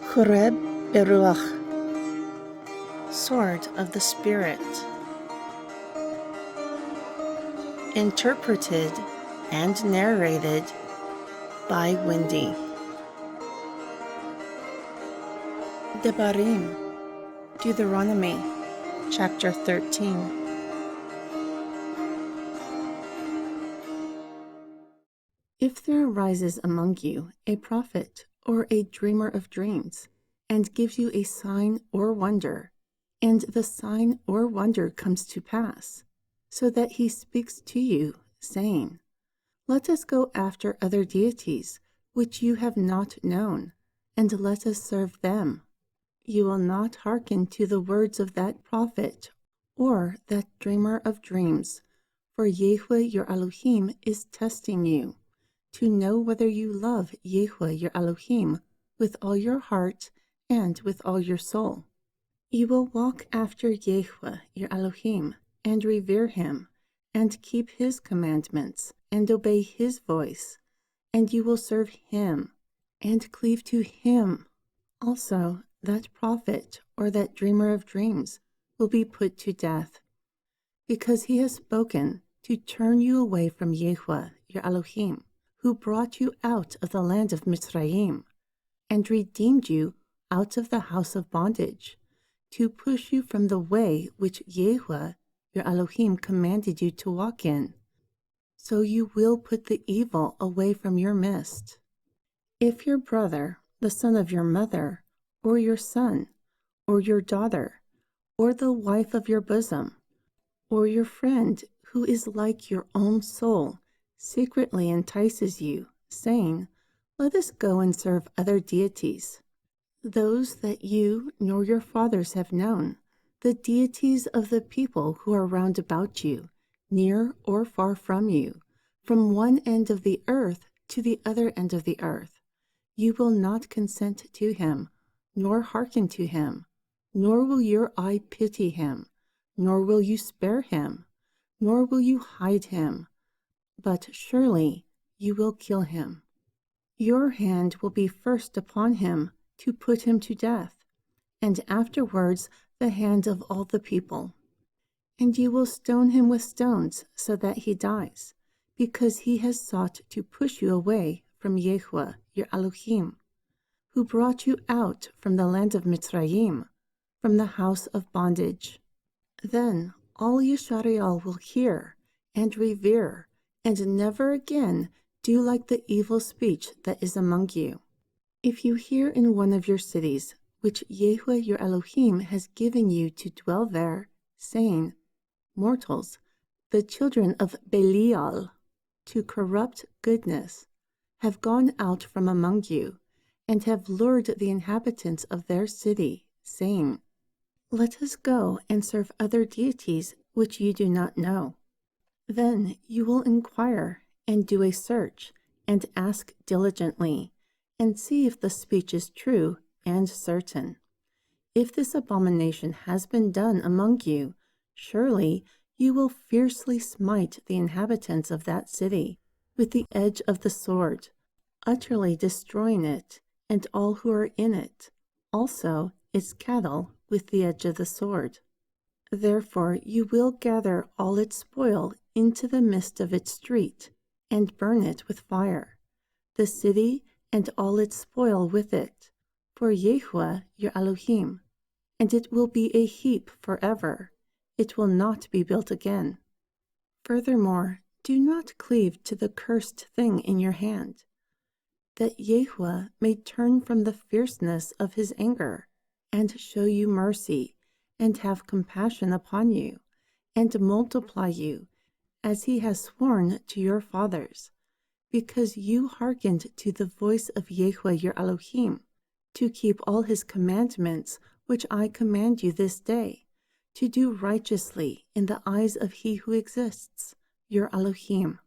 Choreb Beruach, Sword of the Spirit. Interpreted and narrated by Wendy. Debarim, Deuteronomy Chapter 13. If there arises among you a prophet or a dreamer of dreams, and gives you a sign or wonder, and the sign or wonder comes to pass, so that he speaks to you, saying, "Let us go after other deities, which you have not known, and let us serve them," you will not hearken to the words of that prophet or that dreamer of dreams, for Yahweh your Elohim is testing you, to know whether you love Yahweh your Elohim with all your heart and with all your soul. You will walk after Yahweh your Elohim, and revere him, and keep his commandments, and obey his voice, and you will serve him, and cleave to him. Also, that prophet or that dreamer of dreams will be put to death, because he has spoken to turn you away from Yahweh your Elohim, who brought you out of the land of Mitzrayim, and redeemed you out of the house of bondage, to push you from the way which Yahweh your Elohim commanded you to walk in. So you will put the evil away from your midst. If your brother, the son of your mother, or your son, or your daughter, or the wife of your bosom, or your friend who is like your own soul, secretly entices you, saying, "Let us go and serve other deities," those that you nor your fathers have known, the deities of the people who are round about you, near or far from you, from one end of the earth to the other end of the earth, you will not consent to him, nor hearken to him, nor will your eye pity him, nor will you spare him, nor will you hide him, but surely you will kill him. Your hand will be first upon him to put him to death, and afterwards the hand of all the people. And you will stone him with stones so that he dies, because he has sought to push you away from Yahweh your Elohim, who brought you out from the land of Mitzrayim, from the house of bondage. Then all Yisrael will hear and revere, and never again do like the evil speech that is among you. If you hear in one of your cities, which Yahweh your Elohim has given you to dwell there, saying, "Mortals, the children of Beliol, to corrupt goodness, have gone out from among you, and have lured the inhabitants of their city, saying, 'Let us go and serve other deities which you do not know,' then you will inquire and do a search, and ask diligently, and see if the speech is true and certain. If this abomination has been done among you, surely you will fiercely smite the inhabitants of that city with the edge of the sword, utterly destroying it and all who are in it, also its cattle with the edge of the sword. Therefore you will gather all its spoil into the midst of its street, and burn it with fire, the city and all its spoil with it, for Yahweh your Elohim, and it will be a heap forever. It will not be built again. Furthermore, do not cleave to the cursed thing in your hand, that Yahweh may turn from the fierceness of his anger, and show you mercy, and have compassion upon you, and multiply you, as he has sworn to your fathers, because you hearkened to the voice of Yahweh your Elohim, to keep all his commandments which I command you this day, to do righteously in the eyes of he who exists, your Elohim.